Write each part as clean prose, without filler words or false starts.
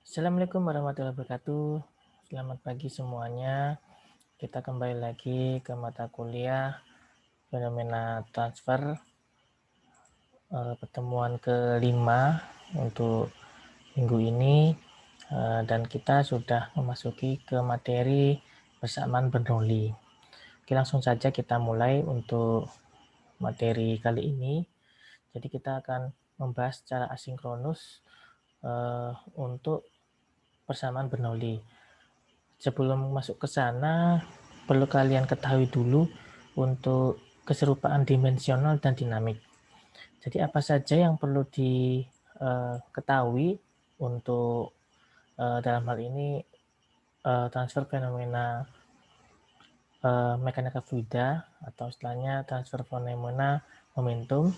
Assalamualaikum warahmatullahi wabarakatuh. Selamat pagi semuanya. Kita kembali lagi ke mata kuliah fenomena transfer, pertemuan kelima untuk minggu ini, dan kita sudah memasuki ke materi persamaan Bernoulli. Oke, langsung saja kita mulai untuk materi kali ini. Jadi kita akan membahas secara asinkronus untuk persamaan Bernoulli. Sebelum masuk ke sana, perlu kalian ketahui dulu untuk keserupaan dimensional dan dinamik. Jadi apa saja yang perlu diketahui untuk dalam hal ini transfer fenomena mekanika fluida atau istilahnya transfer fenomena momentum.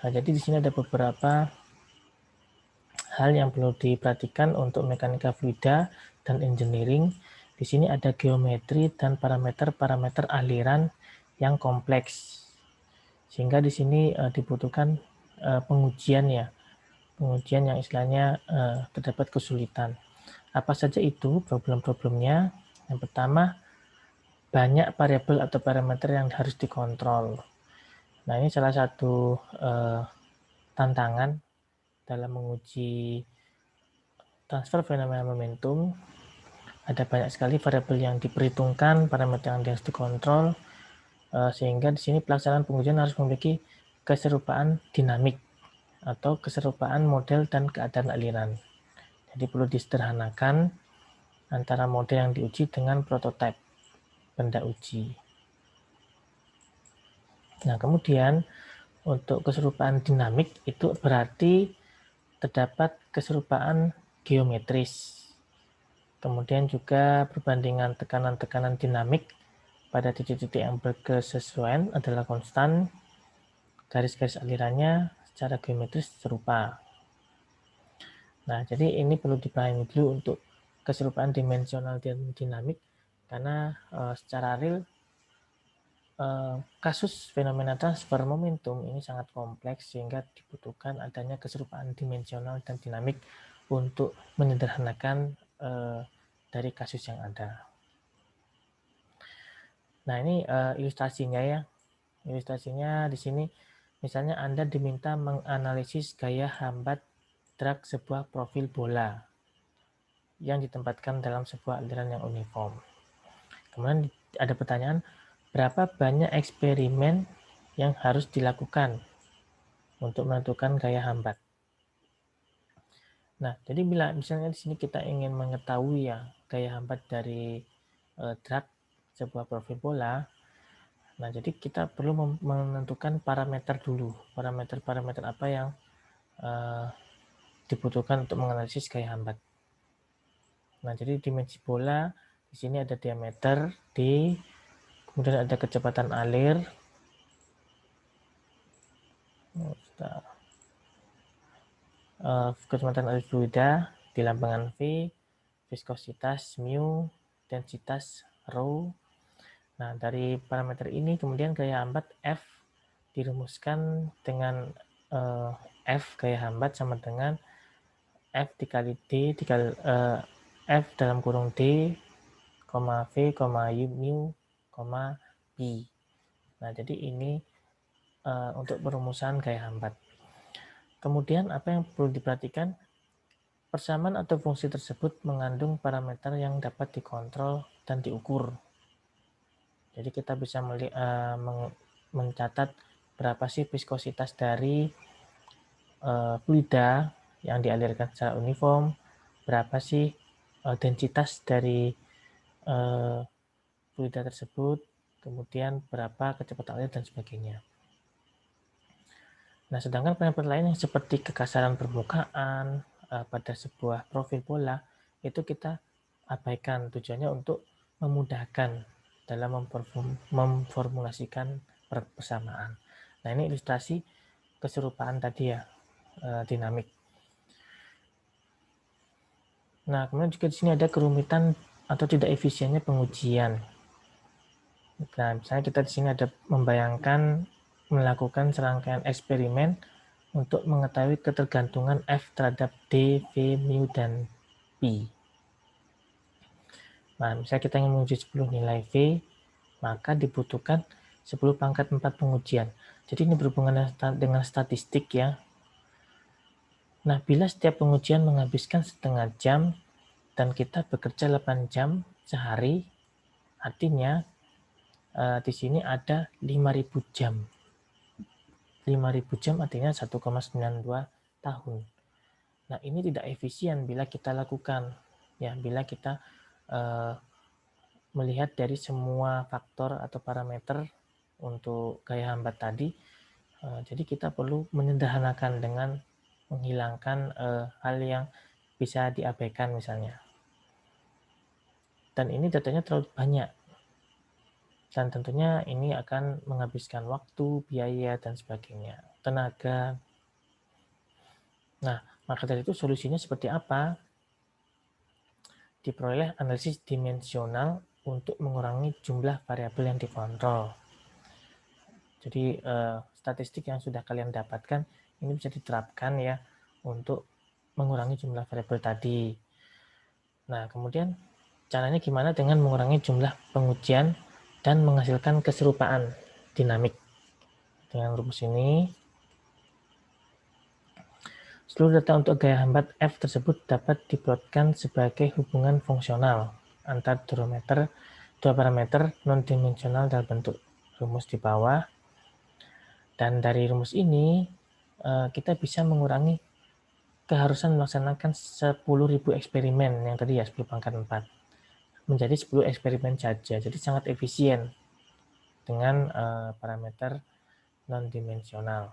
Jadi di sini ada beberapa hal yang perlu diperhatikan untuk mekanika fluida dan engineering. Di sini ada geometri dan parameter-parameter aliran yang kompleks. Sehingga di sini dibutuhkan pengujian ya. Pengujian yang istilahnya terdapat kesulitan. Apa saja itu problem-problemnya? Yang pertama, banyak variabel atau parameter yang harus dikontrol. Nah, ini salah satu tantangan dalam menguji transfer fenomena momentum. Ada banyak sekali variabel yang diperhitungkan, parameter yang harus dikontrol, sehingga di sini pelaksanaan pengujian harus memiliki keserupaan dinamik atau keserupaan model dan keadaan aliran. Jadi perlu disederhanakan antara model yang diuji dengan prototipe benda uji. Nah, kemudian untuk keserupaan dinamik itu berarti terdapat keserupaan geometris. Kemudian juga perbandingan tekanan-tekanan dinamik pada titik-titik yang berkesesuaian adalah konstan, garis-garis alirannya secara geometris serupa. Nah, jadi ini perlu dipahami dulu untuk keserupaan dimensional dan dinamik, karena secara real kasus fenomena transfer momentum ini sangat kompleks sehingga dibutuhkan adanya keserupaan dimensional dan dinamik untuk menyederhanakan dari kasus yang ada. Nah, ini ilustrasinya ya. Ilustrasinya di sini misalnya Anda diminta menganalisis gaya hambat drag sebuah profil bola yang ditempatkan dalam sebuah aliran yang uniform. Kemudian ada pertanyaan, berapa banyak eksperimen yang harus dilakukan untuk menentukan gaya hambat? Nah, jadi bila misalnya di sini kita ingin mengetahui ya gaya hambat dari drag sebuah profil bola, nah jadi kita perlu menentukan parameter dulu, parameter-parameter apa yang dibutuhkan untuk menganalisis gaya hambat. Nah, jadi dimensi bola di sini ada diameter D, kemudian ada kecepatan alir, kecepatan alir fluida di lambangan V, viskositas mu, densitas rho. Nah, dari parameter ini kemudian gaya hambat F dirumuskan dengan F gaya hambat sama dengan F dikali D dikali F dalam kurung D, V, U, mu, P. Nah, jadi ini untuk perumusan gaya hambat. Kemudian apa yang perlu diperhatikan? Persamaan atau fungsi tersebut mengandung parameter yang dapat dikontrol dan diukur. Jadi kita bisa mencatat berapa sih viskositas dari fluida yang dialirkan secara uniform, berapa sih densitas dari fluida tersebut, kemudian berapa kecepatan alir dan sebagainya. Nah, sedangkan parameter lain yang seperti kekasaran permukaan pada sebuah profil bola itu kita abaikan, tujuannya untuk memudahkan dalam memformulasikan persamaan. Nah, ini ilustrasi keserupaan tadi ya, dinamik. Nah, kemudian juga di sini ada kerumitan atau tidak efisiennya pengujian. Nah, misalnya kita di sini ada membayangkan melakukan serangkaian eksperimen untuk mengetahui ketergantungan F terhadap D, V, mu, dan pi. Nah, misalnya kita ingin menguji 10 nilai V, maka dibutuhkan 10 pangkat 4 pengujian. Jadi ini berhubungan dengan statistik ya. Nah, bila setiap pengujian menghabiskan setengah jam dan kita bekerja 8 jam sehari, artinya di sini ada 5.000 jam. 5.000 jam artinya 1,92 tahun. Nah, ini tidak efisien bila kita lakukan, ya, bila kita melihat dari semua faktor atau parameter untuk gaya hambat tadi. Jadi kita perlu menyederhanakan dengan menghilangkan hal yang bisa diabaikan misalnya. Dan ini datanya terlalu banyak. Dan tentunya ini akan menghabiskan waktu, biaya, dan sebagainya. Tenaga. Nah, maka dari itu solusinya seperti apa? Diperoleh analisis dimensional untuk mengurangi jumlah variabel yang dikontrol. Jadi statistik yang sudah kalian dapatkan ini bisa diterapkan ya untuk mengurangi jumlah variabel tadi. Nah, kemudian caranya gimana dengan mengurangi jumlah pengujian dan menghasilkan keserupaan dinamik. Dengan rumus ini, seluruh data untuk gaya hambat F tersebut dapat diplotkan sebagai hubungan fungsional antar dua parameter non-dimensional dalam bentuk rumus di bawah. Dan dari rumus ini, kita bisa mengurangi keharusan melaksanakan 10.000 eksperimen, yang tadi ya 10 pangkat 4, menjadi 10 eksperimen saja. Jadi sangat efisien dengan parameter non-dimensional.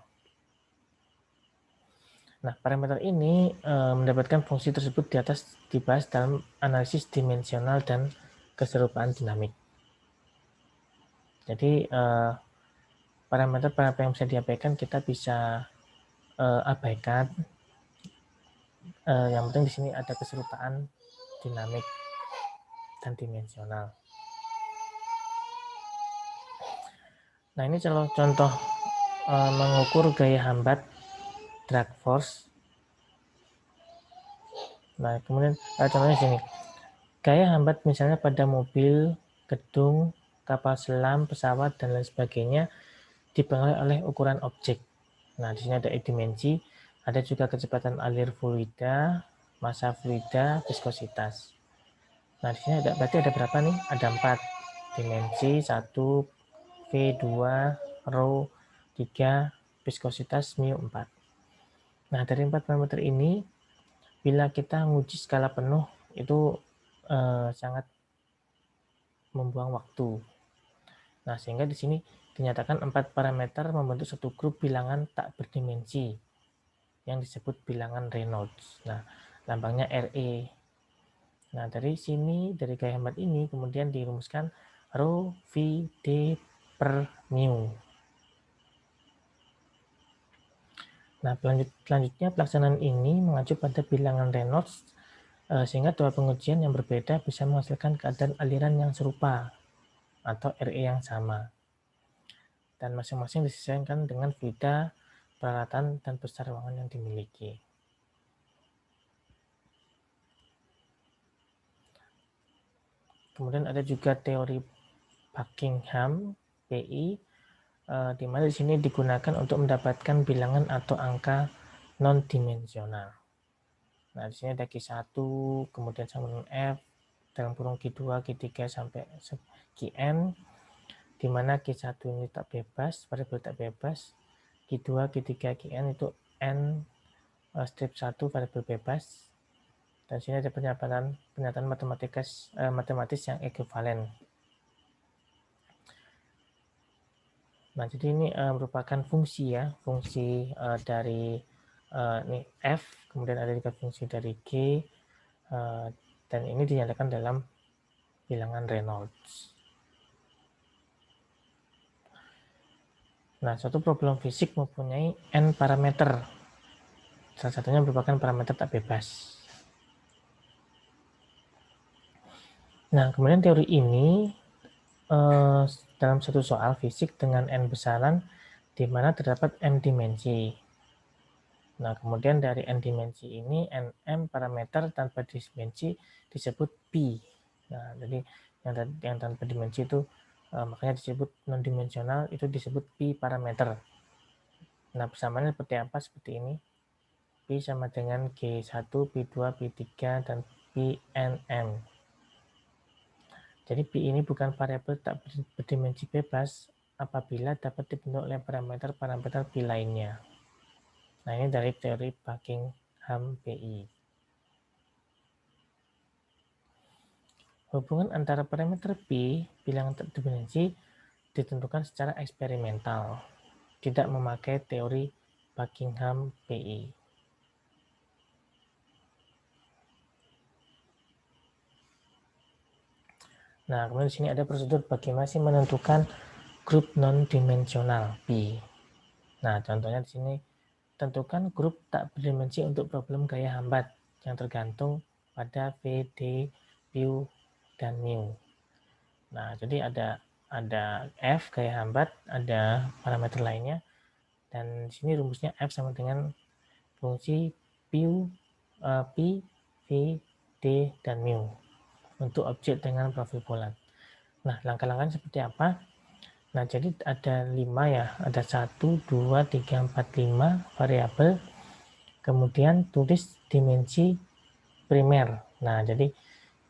Nah, parameter ini mendapatkan fungsi tersebut di atas dibahas dalam analisis dimensional dan keserupaan dinamik. Jadi, parameter-parameter yang bisa diabaikan kita bisa abaikan. Yang penting di sini ada keserupaan dinamik dan dimensional. Nah, ini contoh mengukur gaya hambat drag force. Nah, kemudian contohnya sini. Gaya hambat misalnya pada mobil, gedung, kapal selam, pesawat, dan lain sebagainya dipengaruhi oleh ukuran objek. Nah, di sini ada dimensi, ada juga kecepatan alir fluida, massa fluida, viskositas. Nah, di sini berarti ada berapa nih? Ada 4 dimensi, 1, V2, rho 3, viskositas mu 4. Nah, dari 4 parameter ini, bila kita menguji skala penuh, itu sangat membuang waktu. Nah, sehingga di sini dinyatakan 4 parameter membentuk satu grup bilangan tak berdimensi yang disebut bilangan Reynolds. Nah, lambangnya Re. Nah, dari sini, dari gaya hambat ini, kemudian dirumuskan rho V D per mu. Nah, selanjutnya pelaksanaan ini mengacu pada bilangan Reynolds sehingga dua pengujian yang berbeda bisa menghasilkan keadaan aliran yang serupa atau RE yang sama. Dan masing-masing disesuaikan dengan fluida, peralatan, dan besar ruangan yang dimiliki. Kemudian ada juga teori Buckingham, PI, di mana di sini digunakan untuk mendapatkan bilangan atau angka non-dimensional. Nah, di sini ada Q1, kemudian sama dengan F, dalam kurung Q2, Q3, sampai Qn, di mana Q1 ini tak bebas, variabel tak bebas, Q2, Q3, Qn itu N strip 1 variabel bebas, dan sini ada pernyataan matematis yang ekuivalen. Nah, jadi ini merupakan fungsi ya, fungsi dari ini F, kemudian ada juga fungsi dari G, dan ini dinyatakan dalam bilangan Reynolds. Nah, suatu problem fisik mempunyai N parameter. Salah satunya merupakan parameter tak bebas. Nah, kemudian teori ini dalam satu soal fisik dengan N besaran di mana terdapat M dimensi. Nah, kemudian dari n dimensi ini, nm parameter tanpa dimensi disebut pi. Nah, jadi yang tanpa dimensi itu makanya disebut non-dimensional, itu disebut pi parameter. Nah, persamaannya seperti apa? Seperti ini. Pi sama dengan G1, P2, P3, dan Pnm. Jadi Pi ini bukan variabel tak berdimensi bebas apabila dapat dibentuk oleh parameter-parameter Pi lainnya. Nah, ini dari teori Buckingham PI. Hubungan antara parameter Pi, bilangan tak berdimensi, ditentukan secara eksperimental, tidak memakai teori Buckingham PI. Nah, kemudian di sini ada prosedur bagaimana sih menentukan grup non-dimensional Pi. Nah, contohnya di sini, tentukan grup tak berdimensi untuk problem gaya hambat yang tergantung pada V, D, Q, dan mu. Nah, jadi ada F gaya hambat, ada parameter lainnya, dan di sini rumusnya F sama dengan fungsi Q, Pi, V, D, dan mu untuk objek dengan profil bulat. Nah, langkah-langkahnya seperti apa? Nah, jadi ada 5 ya, ada 1, 2, 3, 4, 5 variabel, kemudian tulis dimensi primer. Nah, jadi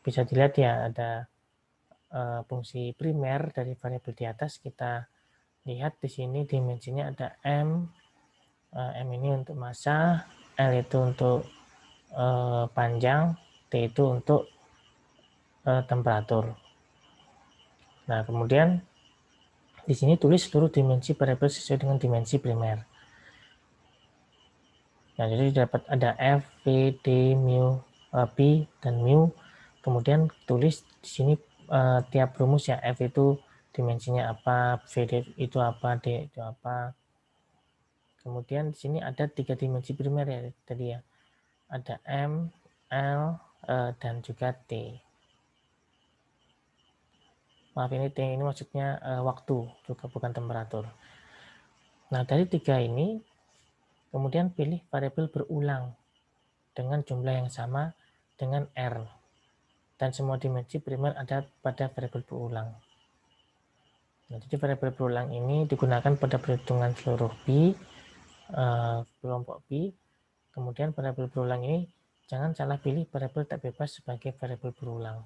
bisa dilihat ya, ada fungsi primer dari variabel di atas. Kita lihat di sini dimensinya ada M, M ini untuk massa, L itu untuk panjang, T itu untuk temperatur. Nah, kemudian di sini tulis seluruh dimensi variabel sesuai dengan dimensi primer. Nah, jadi dapat ada F, V, D, mu, Pi, dan mu. Kemudian tulis di sini tiap rumus ya, F itu dimensinya apa, V itu apa, D itu apa. Kemudian di sini ada 3 dimensi primer ya tadi ya. Ada M, L, dan juga T. Maaf, ini T ini maksudnya waktu, juga bukan temperatur. Nah, dari 3 ini, kemudian pilih variabel berulang dengan jumlah yang sama dengan R. Dan semua dimensi primer ada pada variabel berulang. Nah, jadi variabel berulang ini digunakan pada perhitungan seluruh Pi, kelompok Pi. Kemudian variabel berulang ini jangan salah pilih variabel tak bebas sebagai variabel berulang.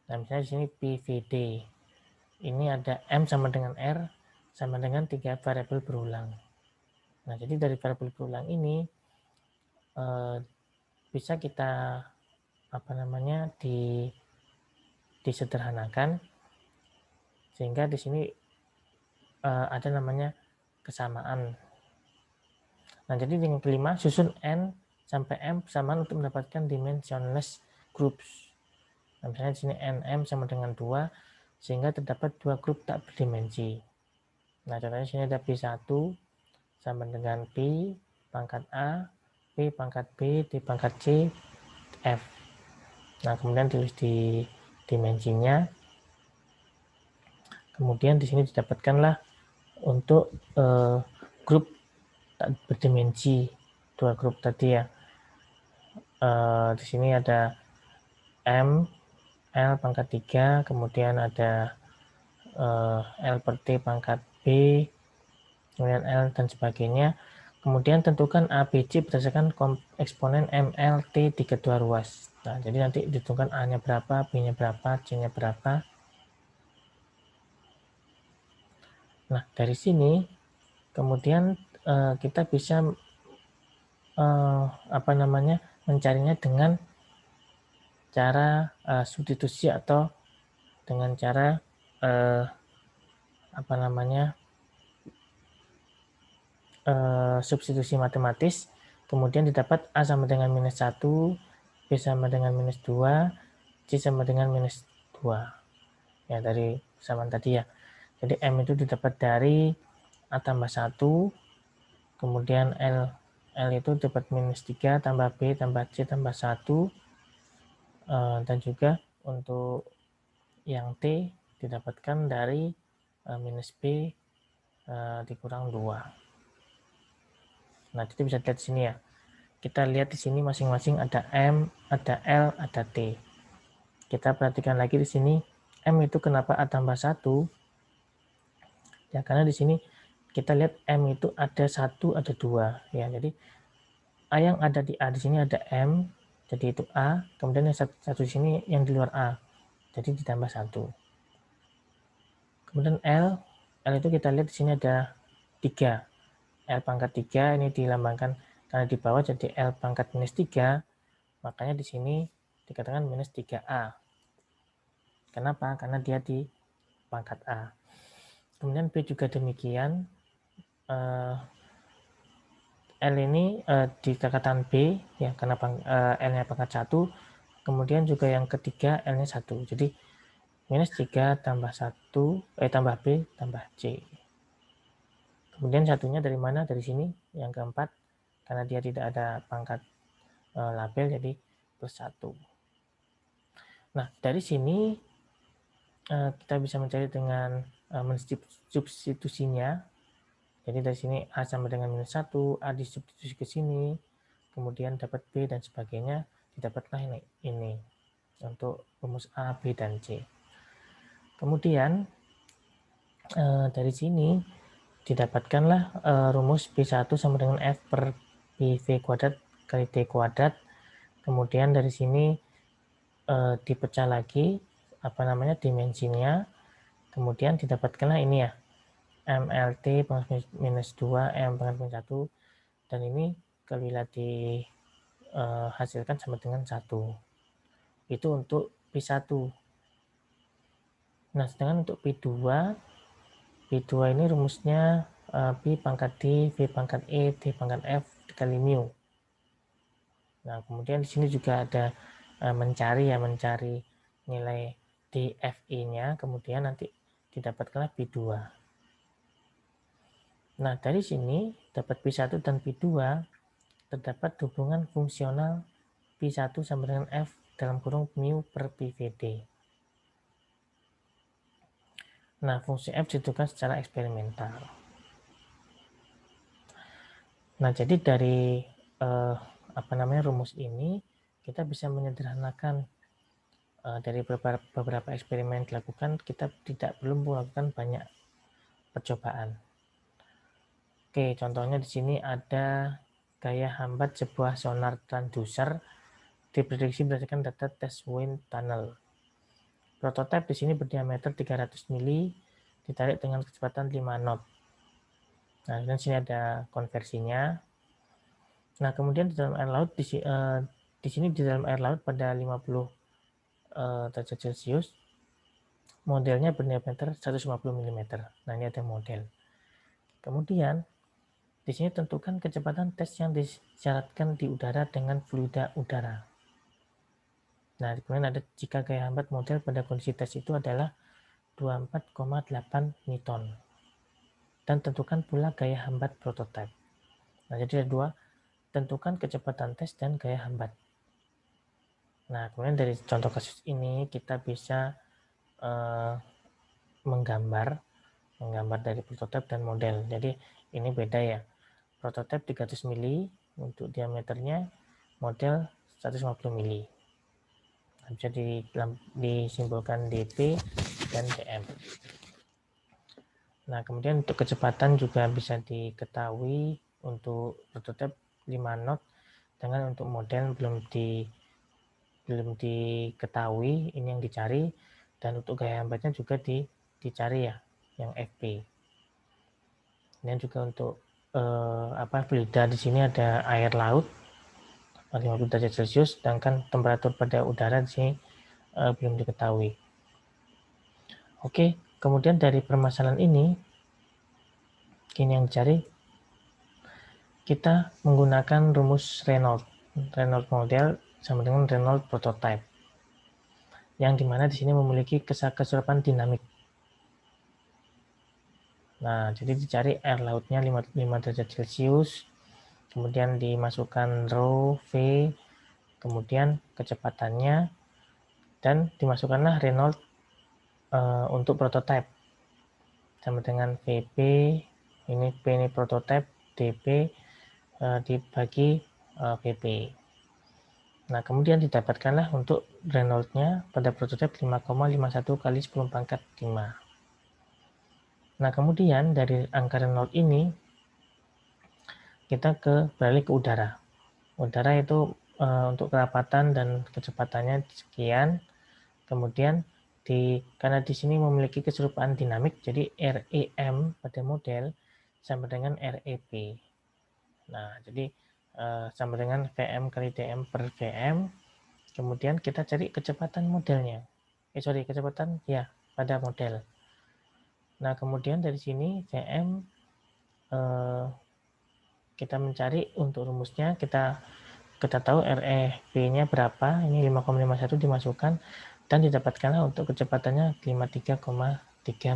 Nah, misalnya di sini PVD. Ini ada M sama dengan R sama dengan 3 variabel berulang. Nah, jadi dari variabel berulang ini bisa kita disederhanakan sehingga di sini ada namanya kesamaan. Nah, jadi yang kelima, susun N sampai M bersamaan untuk mendapatkan dimensionless groups. Nah, misalnya di sini NM sama dengan 2, sehingga terdapat 2 grup tak berdimensi. Nah, contohnya di sini ada P1 sama dengan P pangkat A, P pangkat B, D pangkat C, F. Nah, kemudian tulis di dimensinya. Kemudian di sini didapatkanlah untuk grup tak berdimensi, 2 grup tadi ya. Di sini ada M, L pangkat 3, kemudian ada L per T pangkat B, kemudian L dan sebagainya. Kemudian tentukan A, B, C berdasarkan eksponen M, L, T di kedua ruas. Nah, jadi nanti ditentukan A-nya berapa, B-nya berapa, C-nya berapa. Nah, dari sini kemudian kita bisa mencarinya dengan cara substitusi atau dengan cara substitusi matematis. Kemudian didapat A sama dengan minus 1, B sama dengan minus 2, C sama dengan minus 2. Ya, dari persamaan tadi ya. Jadi M itu didapat dari A tambah 1, kemudian L itu dapat minus 3, tambah B, tambah C, tambah 1, dan juga untuk yang T didapatkan dari minus B dikurang 2. Nah, jadi bisa dilihat di sini ya. Kita lihat di sini masing-masing ada M, ada L, ada T. Kita perhatikan lagi di sini, M itu kenapa A tambah 1? Ya, karena di sini kita lihat M itu ada 1, ada 2. Ya, jadi A yang ada di A di sini ada M, jadi itu A. Kemudian yang satu di sini yang di luar A, jadi ditambah 1. Kemudian L itu kita lihat di sini ada 3. L pangkat 3 ini dilambangkan karena di bawah jadi L pangkat minus 3, makanya di sini dikatakan minus 3A. Kenapa? Karena dia di pangkat A. Kemudian B juga demikian. L ini dikatakan B ya karena L-nya pangkat 1. Kemudian juga yang ketiga L-nya 1. Jadi minus 3 tambah 1 tambah B tambah C. Kemudian satunya dari mana? Dari sini yang keempat, karena dia tidak ada pangkat label jadi plus 1. Nah, dari sini kita bisa mencari dengan mensubstitusinya. Jadi dari sini A sama dengan minus 1, A disubstitusi ke sini, kemudian dapat B dan sebagainya, didapatlah ini untuk rumus A, B, dan C. Kemudian dari sini didapatkanlah rumus B1 sama dengan F per PV kuadrat kali D kuadrat. Kemudian dari sini dipecah lagi dimensinya. Kemudian didapatkanlah ini ya, MLT pangkat minus 2, M pangkat minus 1. Dan ini bila dihasilkan sama dengan 1. Itu untuk P1. Nah, sedangkan untuk P2 ini rumusnya P pangkat D, V pangkat E, D pangkat F dikali mu. Nah, kemudian di sini juga ada mencari nilai DFE-nya, kemudian nanti didapatkanlah P2. Nah, dari sini dapat P1 dan P2, terdapat hubungan fungsional P1 sama dengan F dalam kurung mu per PVD. Nah, fungsi F ditentukan secara eksperimental. Nah, jadi dari rumus ini kita bisa menyederhanakan dari beberapa eksperimen dilakukan, kita tidak perlu melakukan banyak percobaan. Oke, contohnya di sini ada gaya hambat sebuah sonar transducer diprediksi berdasarkan data tes wind tunnel. Prototipe di sini berdiameter 300 mili, ditarik dengan kecepatan 5 knot. Nah, dan sini ada konversinya. Nah, kemudian di dalam air laut di sini di dalam air laut pada 50 derajat Celcius, modelnya berdiameter 150 mm. Nah, ini ada model. Kemudian di sini tentukan kecepatan tes yang disyaratkan di udara dengan fluida udara. Nah, kemudian ada jika gaya hambat model pada kondisi tes itu adalah 24,8 Newton. Dan tentukan pula gaya hambat prototipe. Nah, jadi ada dua, tentukan kecepatan tes dan gaya hambat. Nah, kemudian dari contoh kasus ini kita bisa menggambar dari prototipe dan model. Jadi ini beda ya. Prototipe 300 mili untuk diameternya, model 150 mili. Nah, bisa disimbolkan DP dan DM. Nah, kemudian untuk kecepatan juga bisa diketahui untuk prototipe 5 knot, dengan untuk model belum diketahui, ini yang dicari, dan untuk gaya hambatnya juga dicari ya, yang FP. Dan juga untuk fluida di sini ada air laut 50 derajat Celcius, sedangkan temperatur pada udara di sini belum diketahui. Oke, kemudian dari permasalahan ini, yang dicari, kita menggunakan rumus Reynolds model sama dengan Reynolds prototype, yang dimana di sini memiliki keseluruhan dinamik. Nah, jadi dicari air lautnya 5 derajat Celcius, kemudian dimasukkan rho V, kemudian kecepatannya, dan dimasukkanlah Reynolds untuk prototype sama dengan VP, ini P ini prototype, DP, dibagi VP. Nah, kemudian didapatkanlah untuk Reynolds-nya pada prototipe 5,51 kali 10 pangkat 5. Nah, kemudian dari angka Reynolds ini kita beralih ke udara. Udara itu untuk kerapatan dan kecepatannya sekian. Kemudian karena di sini memiliki keserupaan dinamik, jadi REM pada model sama dengan REP. Nah, jadi sama dengan VM kali DM per VM. Kemudian kita cari kecepatan modelnya. Kecepatan ya pada model. Nah, kemudian dari sini VM kita mencari untuk rumusnya, kita tahu REP-nya berapa, ini 5,51 dimasukkan, dan didapatkanlah untuk kecepatannya 53,3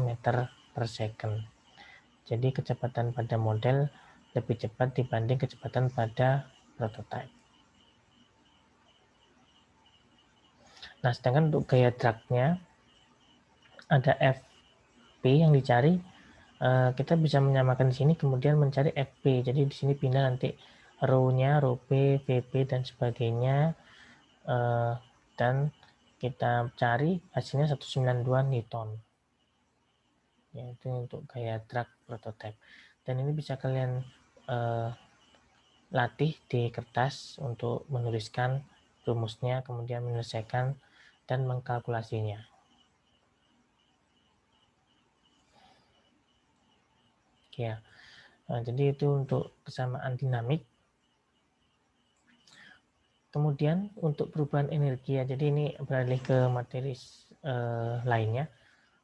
meter per second. Jadi kecepatan pada model lebih cepat dibanding kecepatan pada prototype. Nah, sedangkan untuk gaya drag-nya ada FP yang dicari, kita bisa menyamakan di sini kemudian mencari FP. Jadi di sini pindah nanti rho-nya, rho P, VP dan sebagainya, dan kita cari hasilnya 192 Newton. Yaitu untuk gaya drag prototype. Dan ini bisa kalian latih di kertas untuk menuliskan rumusnya, kemudian menyelesaikan dan mengkalkulasinya. Ya, jadi itu untuk kesamaan dinamik. Kemudian untuk perubahan energi ya, jadi ini beralih ke materi lainnya.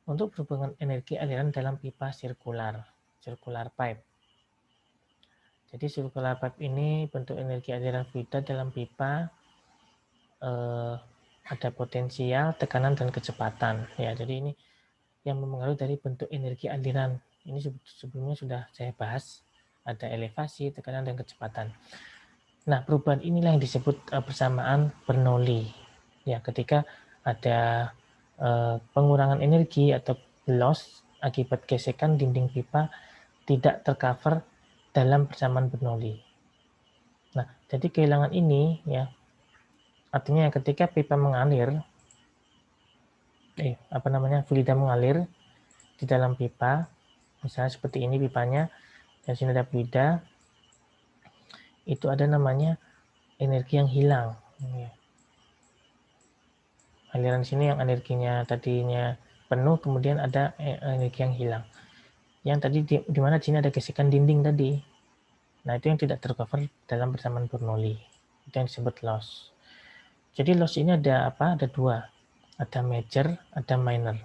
Untuk perubahan energi aliran dalam pipa circular pipe. Jadi circular pipe ini bentuk energi aliran fluida dalam pipa ada potensial, tekanan dan kecepatan. Ya, jadi ini yang mempengaruhi dari bentuk energi aliran. Ini sebelumnya sudah saya bahas, ada elevasi, tekanan dan kecepatan. Nah, perubahan inilah yang disebut persamaan Bernoulli. Ya, ketika ada pengurangan energi atau loss akibat gesekan dinding pipa tidak tercover dalam persamaan Bernoulli. Nah, jadi kehilangan ini ya artinya ketika pipa mengalir, fluida mengalir di dalam pipa, misalnya seperti ini pipanya, dan sini ada fluida, itu ada namanya energi yang hilang. Aliran sini yang energinya tadinya penuh, kemudian ada energi yang hilang. Yang tadi di mana sini ada gesekan dinding tadi. Nah, itu yang tidak tercover dalam persamaan Bernoulli. Itu yang disebut loss. Jadi loss ini ada apa? Ada dua. Ada major, ada minor.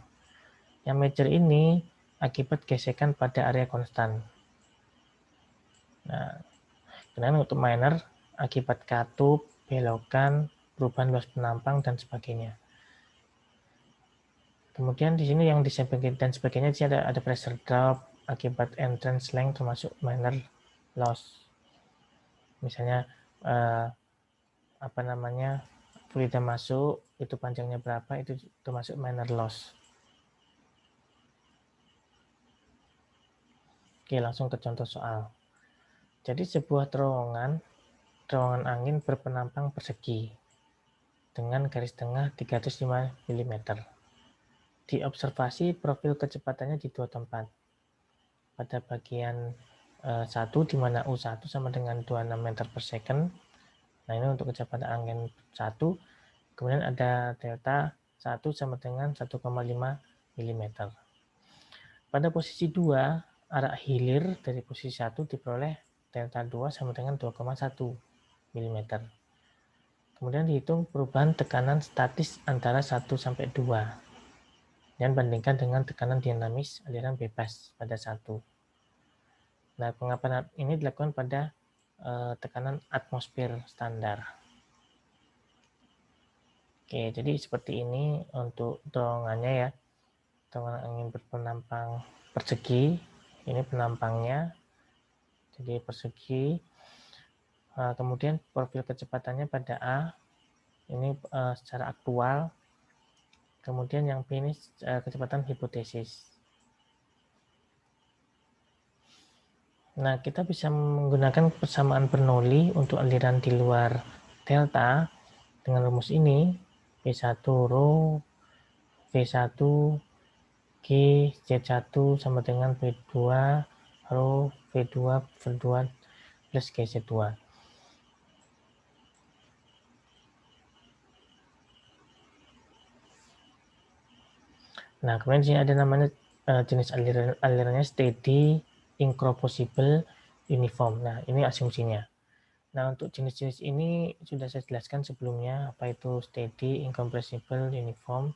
Yang major ini akibat gesekan pada area konstan. Nah, kemudian untuk minor akibat katup, belokan, perubahan luas penampang dan sebagainya. Kemudian di sini yang disampaikan dan sebagainya di sini ada pressure drop akibat entrance length termasuk minor loss. Misalnya fluida masuk itu panjangnya berapa, itu termasuk minor loss. Oke, langsung ke contoh soal. Jadi sebuah terowongan angin berpenampang persegi dengan garis tengah 305 mm. Diobservasi profil kecepatannya di dua tempat. Pada bagian 1 di mana U1 sama dengan 26 meter per second. Nah, ini untuk kecepatan angin 1. Kemudian ada delta 1 sama dengan 1,5 mm. Pada posisi 2, arah hilir dari posisi 1 diperoleh delta 2 sama dengan 2,1 mm. Kemudian dihitung perubahan tekanan statis antara 1 sampai 2 dan bandingkan dengan tekanan dinamis aliran bebas pada 1. Nah, pengapanan ini dilakukan pada tekanan atmosfer standar. Oke, jadi seperti ini untuk terowongannya ya. Terowongan angin berpenampang persegi, ini penampangnya, jadi persegi. Kemudian profil kecepatannya pada A, ini secara aktual. Kemudian yang B ini kecepatan hipotesis. Nah, kita bisa menggunakan persamaan Bernoulli untuk aliran di luar delta dengan rumus ini. V1 rho V1 G Z1 sama dengan V2 rho V2 V2 plus GZ2. Nah, kemudian di sini ada namanya jenis alirannya steady, incompressible, uniform. Nah, ini asumsinya. Nah, untuk jenis-jenis ini sudah saya jelaskan sebelumnya, apa itu steady, incompressible, uniform.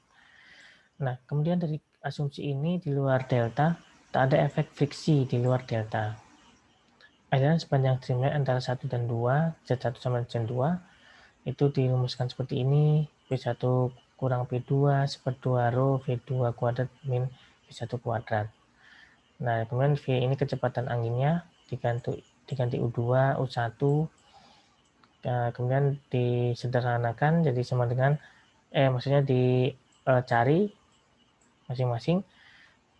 Nah, kemudian dari asumsi ini di luar delta, tak ada efek friksi di luar delta. Aliran sepanjang streamline antara 1 dan 2, Z1 sama Z2, itu dirumuskan seperti ini, V1 kurang V2 seper 2 rho V2 kuadrat min V1 kuadrat. Nah, kemudian V ini kecepatan anginnya diganti U2, U1, kemudian disederhanakan jadi sama dengan maksudnya dicari masing-masing.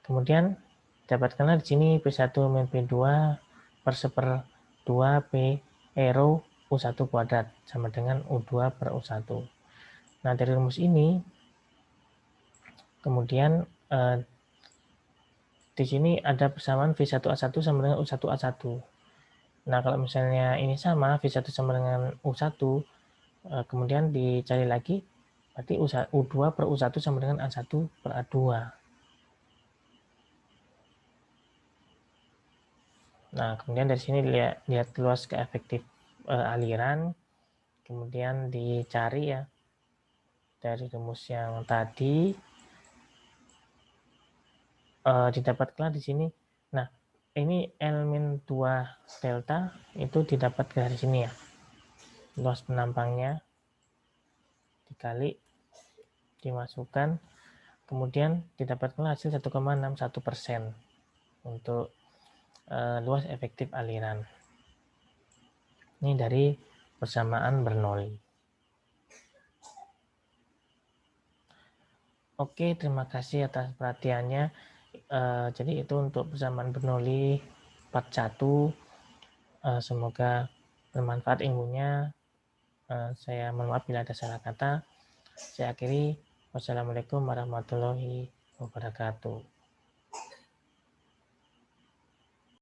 Kemudian dapatkanlah di sini P1 min P2 per seper 2 P rho U1 kuadrat sama dengan U2 per U1. Nah, dari rumus ini kemudian di sini ada persamaan V1A1 sama dengan U1A1. Nah, kalau misalnya ini sama, V1 sama dengan U1, kemudian dicari lagi, berarti U2 per U1 sama dengan A1 per A2. Nah, kemudian dari sini lihat luas keefektif aliran, kemudian dicari ya dari rumus yang tadi, didapatkan di sini. Nah, ini L-2 delta itu didapat dari sini ya. Luas penampangnya dikali dimasukkan, kemudian didapatkan hasil 1,61% untuk luas efektif aliran. Ini dari persamaan Bernoulli. Oke, terima kasih atas perhatiannya. Jadi itu untuk persamaan Bernoulli part 1. Semoga bermanfaat ilmunya. Saya mohon maaf bila ada salah kata. Saya akhiri. Wassalamualaikum warahmatullahi wabarakatuh.